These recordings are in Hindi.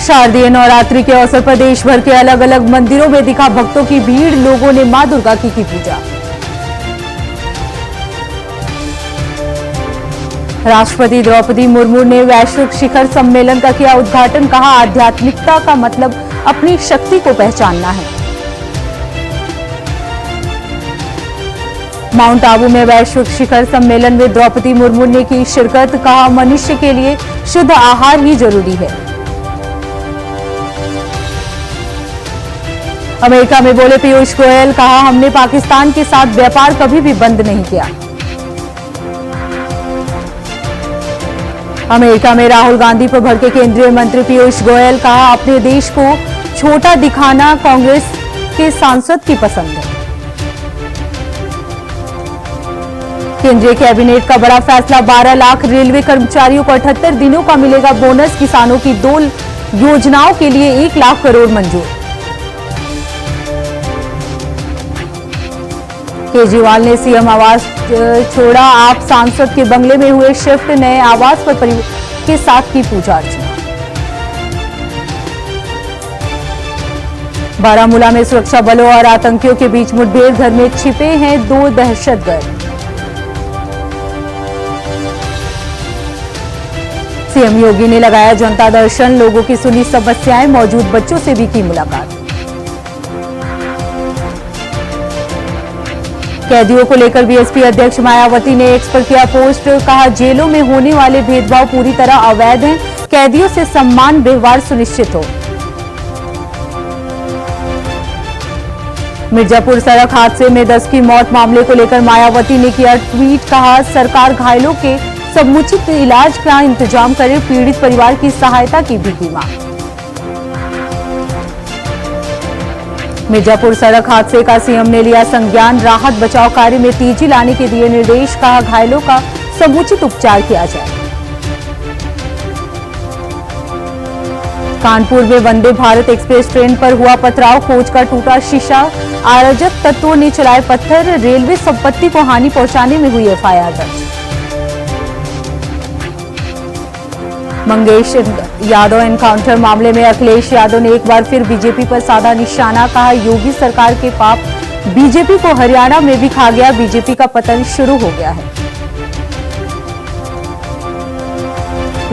शारदीय नवरात्रि के अवसर पर देश भर के अलग अलग मंदिरों में दिखा भक्तों की भीड़। लोगों ने मां दुर्गा की पूजा। राष्ट्रपति द्रौपदी मुर्मू ने वैश्विक शिखर सम्मेलन का किया उद्घाटन। कहा, आध्यात्मिकता का मतलब अपनी शक्ति को पहचानना है। माउंट आबू में वैश्विक शिखर सम्मेलन में द्रौपदी मुर्मू ने की शिरकत। कहा, मनुष्य के लिए शुद्ध आहार ही जरूरी है। अमेरिका में बोले पीयूष गोयल। कहा, हमने पाकिस्तान के साथ व्यापार कभी भी बंद नहीं किया। अमेरिका में राहुल गांधी पर भड़के केंद्रीय मंत्री पीयूष गोयल। कहा, अपने देश को छोटा दिखाना कांग्रेस के सांसद की पसंद है। केंद्रीय कैबिनेट का बड़ा फैसला। 12 लाख रेलवे कर्मचारियों को 78 दिनों का मिलेगा बोनस। किसानों की 2 योजनाओं के लिए 1 लाख करोड़ मंजूर। केजरीवाल ने सीएम आवास छोड़ा। आप सांसद के बंगले में हुए शिफ्ट। नए आवास पर परिवार के साथ की पूजा अर्चना। बारामूला में सुरक्षा बलों और आतंकियों के बीच मुठभेड़। घर में छिपे हैं 2 दहशतगर्द। सीएम योगी ने लगाया जनता दर्शन। लोगों की सुनी समस्याएं। मौजूद बच्चों से भी की मुलाकात। कैदियों को लेकर बीएसपी अध्यक्ष मायावती ने एक्स पर किया पोस्ट। कहा, जेलों में होने वाले भेदभाव पूरी तरह अवैध हैं। कैदियों से सम्मान व्यवहार सुनिश्चित हो। मिर्जापुर सड़क हादसे में 10 की मौत मामले को लेकर मायावती ने किया ट्वीट। कहा, सरकार घायलों के समुचित इलाज का इंतजाम करे। पीड़ित परिवार की सहायता की भी की मांग। मिर्जापुर सड़क हादसे का सीएम ने लिया संज्ञान। राहत बचाव कार्य में तेजी लाने के दिए निर्देश। कहा, घायलों का समुचित उपचार किया जाए। कानपुर में वंदे भारत एक्सप्रेस ट्रेन पर हुआ पथराव। कोच का टूटा शीशा। अराजक तत्वों ने चलाए पत्थर। रेलवे संपत्ति को हानि पहुंचाने में हुई एफआईआर दर्ज। मंगेश यादव एनकाउंटर मामले में अखिलेश यादव ने एक बार फिर बीजेपी पर साधा निशाना। कहा, योगी सरकार के पाप बीजेपी को हरियाणा में भी खा गया। बीजेपी का पतन शुरू हो गया है।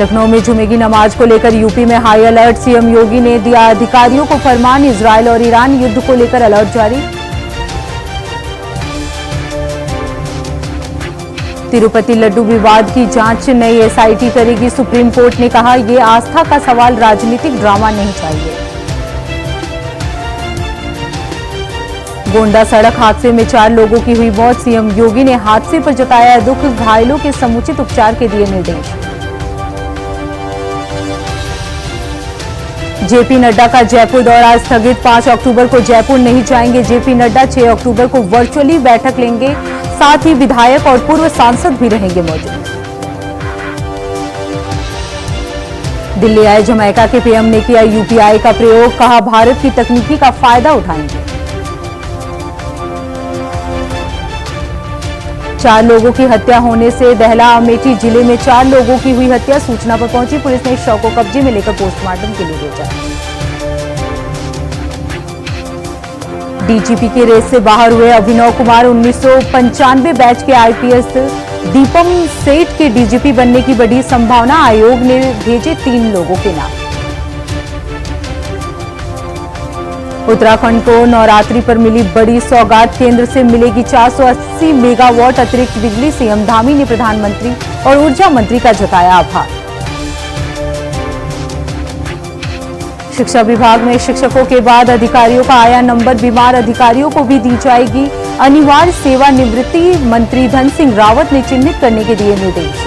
लखनऊ में जुमेगी नमाज को लेकर यूपी में हाई अलर्ट। सीएम योगी ने दिया अधिकारियों को फरमान। इजरायल और ईरान युद्ध को लेकर अलर्ट जारी। तिरुपति लड्डू विवाद की जांच नई एसआईटी करेगी। सुप्रीम कोर्ट ने कहा, यह आस्था का सवाल, राजनीतिक ड्रामा नहीं चाहिए। गोंडा सड़क हादसे में 4 लोगों की हुई मौत। सीएम योगी ने हादसे पर जताया दुख। घायलों के समुचित उपचार के दिए निर्देश। जेपी नड्डा का जयपुर दौरा स्थगित। 5 अक्टूबर को जयपुर नहीं जाएंगे जेपी नड्डा। 6 अक्टूबर को वर्चुअली बैठक लेंगे। साथ ही विधायक और पूर्व सांसद भी रहेंगे मौजूद। दिल्ली आए जमैका के पीएम ने किया यूपीआई का प्रयोग। कहा, भारत की तकनीकी का फायदा उठाएंगे। 4 लोगों की हत्या होने से दहला अमेठी जिले में 4 लोगों की हुई हत्या। सूचना पर पहुंची पुलिस ने शव को कब्जे में लेकर पोस्टमार्टम के लिए भेजा। डीजीपी की रेस से बाहर हुए अभिनव कुमार। 1995 बैच के आईपीएस दीपम सेठ के डीजीपी बनने की बड़ी संभावना। आयोग ने भेजे 3 लोगों के नाम। उत्तराखंड को नवरात्रि पर मिली बड़ी सौगात। केंद्र से मिलेगी 480 मेगावाट अतिरिक्त बिजली। सीएम धामी ने प्रधानमंत्री और ऊर्जा मंत्री का जताया आभार। शिक्षा विभाग में शिक्षकों के बाद अधिकारियों का आया नंबर। बीमार अधिकारियों को भी दी जाएगी अनिवार्य सेवानिवृत्ति। मंत्री धन सिंह रावत ने चिन्हित करने के दिए निर्देश।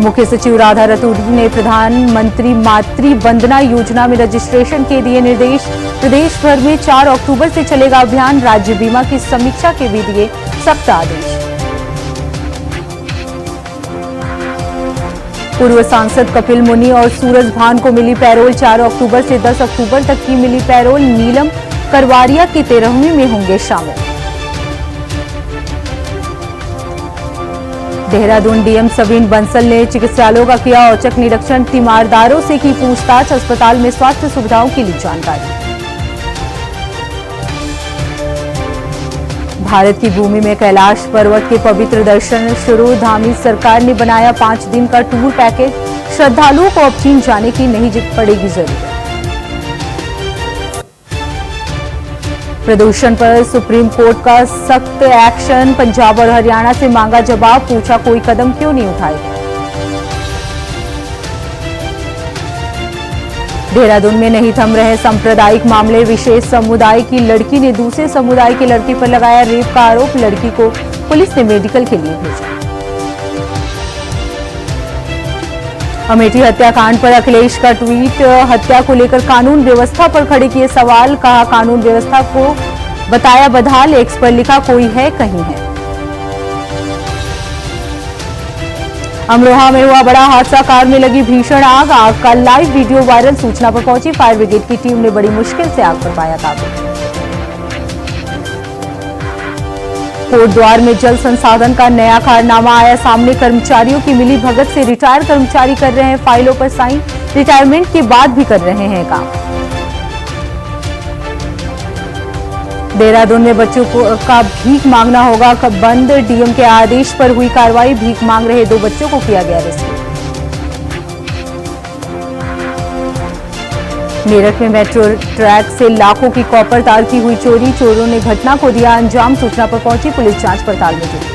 मुख्य सचिव राधा रतूड़ी ने प्रधानमंत्री मातृ वंदना योजना में रजिस्ट्रेशन के दिए निर्देश। प्रदेश भर में 4 अक्टूबर से चलेगा अभियान। राज्य बीमा की समीक्षा के भी दिए सख्त आदेश। पूर्व सांसद कपिल मुनि और सूरज भान को मिली पैरोल। 4 अक्टूबर से 10 अक्टूबर तक की मिली पैरोल। नीलम करवारिया की 13वीं में होंगे शामिल। देहरादून डीएम सवीन बंसल ने चिकित्सालयों का किया औचक निरीक्षण, तीमारदारों से की पूछताछ, अस्पताल में स्वास्थ्य सुविधाओं की ली जानकारी। भारत की भूमि में कैलाश पर्वत के पवित्र दर्शन शुरू, धामी सरकार ने बनाया 5 दिन का टूर पैकेज, श्रद्धालुओं को अब चीन जाने की नहीं पड़ेगी जरूरत। प्रदूषण पर सुप्रीम कोर्ट का सख्त एक्शन, पंजाब और हरियाणा से मांगा जवाब, पूछा कोई कदम क्यों नहीं उठाए गए। देहरादून में नहीं थम रहे सांप्रदायिक मामले, विशेष समुदाय की लड़की ने दूसरे समुदाय के लड़के पर लगाया रेप का आरोप, लड़की को पुलिस ने मेडिकल के लिए भेजा। अमेठी हत्याकांड पर अखिलेश का ट्वीट, हत्या को लेकर कानून व्यवस्था पर खड़े किए सवाल, कहा कानून व्यवस्था को बताया बदहाल, एक्स पर लिखा कोई है कहीं है। अमरोहा में हुआ बड़ा हादसा, कार में लगी भीषण आग, आग का लाइव वीडियो वायरल, सूचना पर पहुंची फायर ब्रिगेड की टीम ने बड़ी मुश्किल से आग पर पाया काबू। कोटद्वार में जल संसाधन का नया कारनामा आया सामने, कर्मचारियों की मिली भगत से रिटायर कर्मचारी कर रहे हैं फाइलों पर साइन, रिटायरमेंट के बाद भी कर रहे हैं काम। देहरादून में बच्चों का भीख मांगना होगा बंद, डीएम के आदेश पर हुई कार्रवाई, भीख मांग रहे 2 बच्चों को किया गया रेस्क्यू। मेरठ में मेट्रो ट्रैक से लाखों की कॉपर तार की हुई चोरी, चोरों ने घटना को दिया अंजाम, सूचना पर पहुंची पुलिस जांच पड़ताल में जुटी।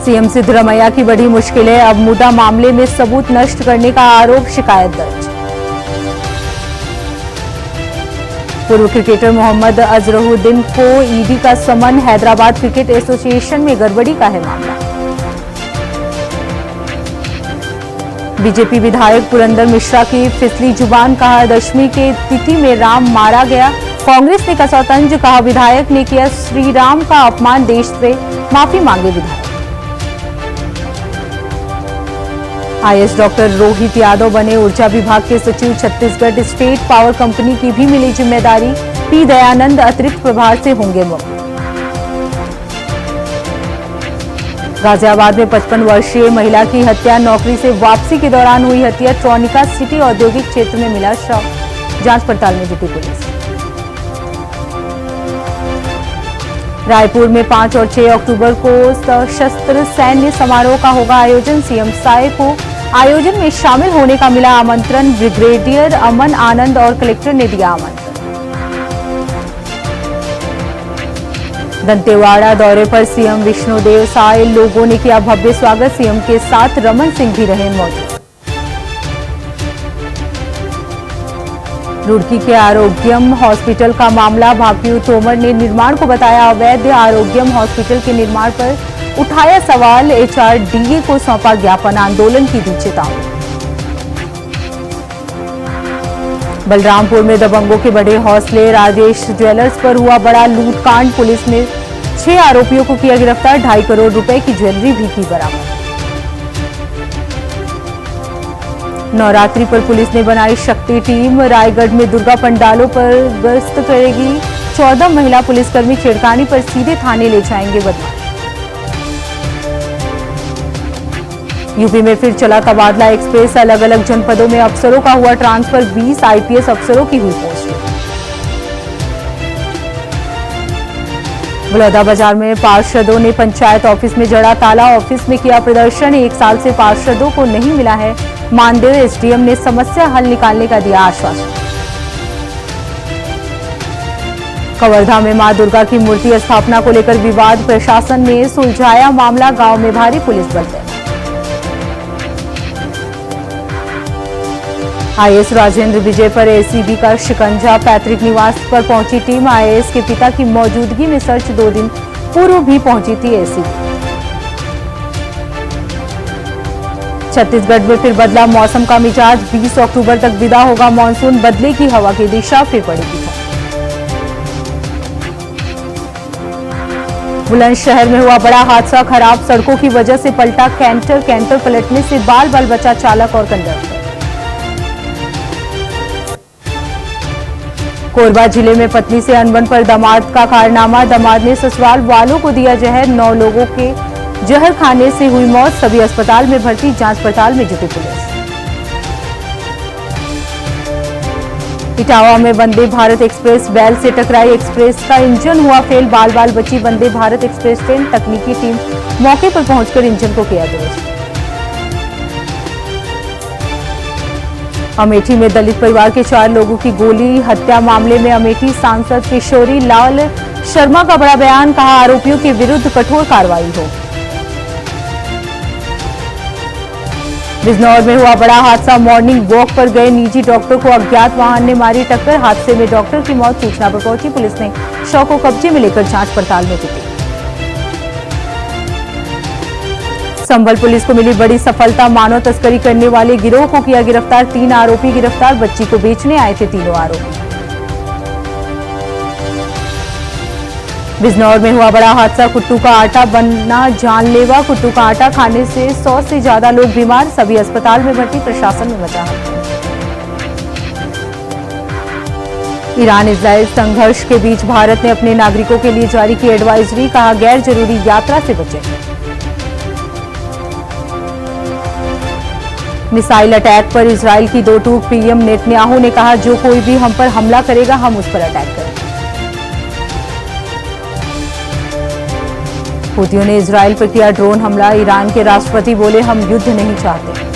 सीएम सिद्धरमैया की बड़ी मुश्किलें, अब मुद्दा मामले में सबूत नष्ट करने का आरोप, शिकायत दर्ज। पूर्व क्रिकेटर मोहम्मद अजहरुद्दीन को ईडी का समन, हैदराबाद क्रिकेट एसोसिएशन में गड़बड़ी का है मामला। बीजेपी विधायक पुरंदर मिश्रा की फिसली जुबान, कहा 10वीं के तिथि में राम मारा गया, कांग्रेस ने कसा तंज, कहा विधायक ने किया श्री राम का अपमान, देश से माफी मांगे विधायक। आईएएस डॉक्टर रोहित यादव बने ऊर्जा विभाग के सचिव, छत्तीसगढ़ स्टेट पावर कंपनी की भी मिली जिम्मेदारी, पी दयानंद अतिरिक्त प्रभार से होंगे मुक्त। गाजियाबाद में 55 वर्षीय महिला की हत्या, नौकरी से वापसी के दौरान हुई हत्या, ट्रोनिका सिटी औद्योगिक क्षेत्र में मिला शव, जांच पड़ताल में जुटी पुलिस। रायपुर में 5 और 6 अक्टूबर को सशस्त्र सैन्य समारोह का होगा आयोजन, सीएम साय को आयोजन में शामिल होने का मिला आमंत्रण, ब्रिगेडियर अमन आनंद और कलेक्टर ने दिया आमंत्रण। दंतेवाड़ा दौरे पर सीएम विष्णुदेव साय, लोगों ने किया भव्य स्वागत, सीएम के साथ रमन सिंह भी रहे मौजूद। रुड़की के आरोग्यम हॉस्पिटल का मामला, भाकियू तोमर ने निर्माण को बताया अवैध, आरोग्यम हॉस्पिटल के निर्माण पर उठाया सवाल, एचआरडीए को सौंपा ज्ञापन, आंदोलन की दी चेतावनी। बलरामपुर में दबंगों के बढ़े हौसले, राजेश ज्वेलर्स पर हुआ बड़ा लूटकांड, पुलिस ने 6 आरोपियों को किया गिरफ्तार, 2.5 करोड़ रुपए की ज्वेलरी भी की बरामद। नवरात्रि पर पुलिस ने बनाई शक्ति टीम, रायगढ़ में दुर्गा पंडालों पर गश्त करेगी, 14 महिला पुलिसकर्मी छेड़खानी पर सीधे थाने ले जाएंगे बदमाश। यूपी में फिर चला तबादला एक्सप्रेस, अलग अलग जनपदों में अफसरों का हुआ ट्रांसफर, 20 आईपीएस अफसरों की हुई पोस्टिंग। बलौदाबाजार में पार्षदों ने पंचायत ऑफिस में जड़ा ताला, ऑफिस में किया प्रदर्शन, 1 साल से पार्षदों को नहीं मिला है मानदेय, एसडीएम ने समस्या हल निकालने का दिया आश्वासन। कवर्धा में मां दुर्गा की मूर्ति स्थापना को लेकर विवाद, प्रशासन ने सुलझाया मामला, गांव में भारी पुलिस बल तैनात। आईएएस राजेंद्र विजय पर एसीबी का शिकंजा, पैतृक निवास पर पहुंची टीम, आईएएस के पिता की मौजूदगी में सर्च, 2 दिन पूर्व भी पहुंची थी एसीबी। छत्तीसगढ़ में फिर बदला मौसम का मिजाज, 20 अक्टूबर तक विदा होगा मानसून, बदले की हवा की दिशा फिर पड़ेगी। बुलंदशहर में हुआ बड़ा हादसा, खराब सड़कों की वजह से पलटा कैंटर, कैंटर पलटने से बाल बाल बचा चालक और कंडक्टर। कोरबा जिले में पत्नी से अनबन पर दामाद का कारनामा, दामाद ने ससुराल वालों को दिया जहर, 9 लोगों के जहर खाने से हुई मौत, सभी अस्पताल में भर्ती, जांच पड़ताल में जुटी पुलिस। इटावा में वंदे भारत एक्सप्रेस बैल से टकराई, एक्सप्रेस का इंजन हुआ फेल, बाल बाल बची वंदे भारत एक्सप्रेस ट्रेन, तकनीकी टीम मौके पर पहुंचकर इंजन को किया दुरुस्त। अमेठी में दलित परिवार के 4 लोगों की गोली हत्या मामले में अमेठी सांसद किशोरी लाल शर्मा का बड़ा बयान, कहा आरोपियों के विरुद्ध कठोर कार्रवाई हो। बिजनौर में हुआ बड़ा हादसा, मॉर्निंग वॉक पर गए निजी डॉक्टर को अज्ञात वाहन ने मारी टक्कर, हादसे में डॉक्टर की मौत, सूचना पर पहुंची पुलिस ने शव को कब्जे में लेकर जांच पड़ताल में जुटी। संभल पुलिस को मिली बड़ी सफलता, मानव तस्करी करने वाले गिरोह को किया गिरफ्तार, 3 आरोपी गिरफ्तार, बच्ची को बेचने आए थे तीनों आरोपी। बिजनौर में हुआ बड़ा हादसा, कुट्टू का आटा बनना जानलेवा, कुट्टू का आटा खाने से 100 से ज्यादा लोग बीमार, सभी अस्पताल में भर्ती, प्रशासन में मचा है। ईरान इजराइल संघर्ष के बीच भारत ने अपने नागरिकों के लिए जारी की एडवाइजरी, कहा गैर जरूरी यात्रा से बचें। मिसाइल अटैक पर इजराइल की 2 टूक, पीएम नेतन्याहू ने कहा जो कोई भी हम पर हमला करेगा हम उस पर अटैक करेंगे। हुतियों ने इजराइल पर किया ड्रोन हमला, ईरान के राष्ट्रपति बोले हम युद्ध नहीं चाहते।